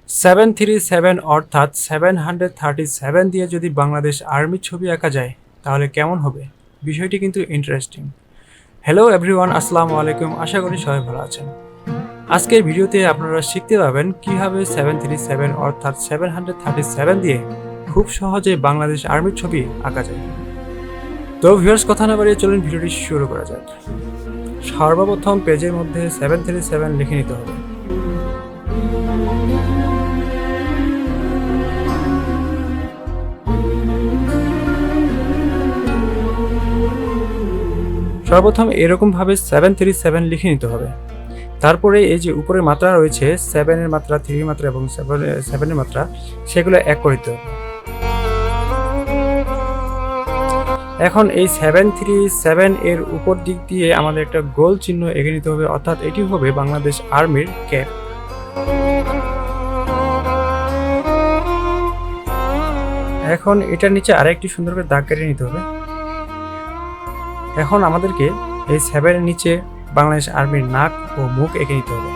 737 অর্থাৎ 737 দিয়ে যদি বাংলাদেশ আর্মির ছবি আঁকা যায় তাহলে কেমন হবে? বিষয়টি কিন্তু ইন্টারেস্টিং। হ্যালো এভরিওয়ান, আসসালামু আলাইকুম। আশা করি সবাই ভালো আছেন। আজকের ভিডিওতে আপনারা শিখতে পাবেন কিভাবে 737 অর্থাৎ 737 দিয়ে খুব সহজে বাংলাদেশ আর্মির ছবি আঁকা যায়। তো ভিউয়ার্স, কথা না বাড়িয়ে চলুন ভিডিওটি শুরু করা যাক। সর্বপ্রথম পেজের মধ্যে 737 লিখে নিতে হবে। সর্বপ্রথম এরকমভাবে 737 লিখে নিতে হবে। তারপরে এই যে উপরের মাত্রা রয়েছে 7 এর মাত্রা, 3 এর মাত্রা এবং 7 এর মাত্রা, সেগুলো এক করে দিতে হবে। এখন এই 737 এর উপর দিক দিয়ে আমাদের একটা গোল চিহ্ন এঁকে নিতে হবে, অর্থাৎ এটি হবে বাংলাদেশ আর্মির ক্যাপ। এখন এটার নিচে আরেকটি সুন্দর করে দাগ কেটে নিতে হবে। এখন আমাদেরকে এই 7 এর নিচে বাংলাদেশ আর্মির নাক ও মুখ এঁকে নিতে হবে।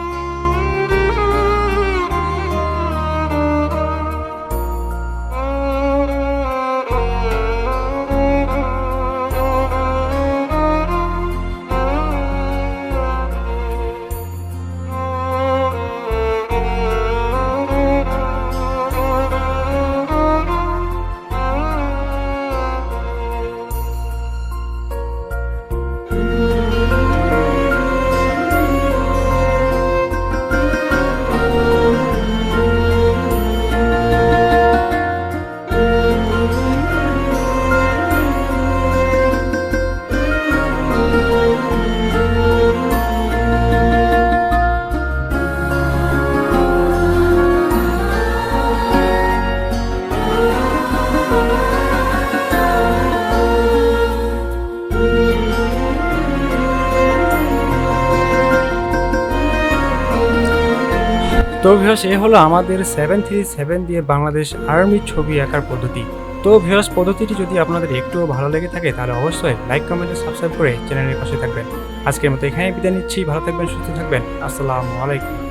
তো ভিউয়ার্স, এই হলো আমাদের 737 দিয়ে বাংলাদেশ আর্মির ছবি আঁকার পদ্ধতি। তো ভিউয়ার্স, পদ্ধতিটি যদি আপনাদের একটুও ভালো লেগে থাকে তাহলে অবশ্যই লাইক, কমেন্ট, সাবস্ক্রাইব করে চ্যানেলের পাশে থাকবেন। আজকের মতো এখানেই বিদায় নিচ্ছি। ভালো থাকবেন, সুস্থ থাকবেন। আসসালামু আলাইকুম।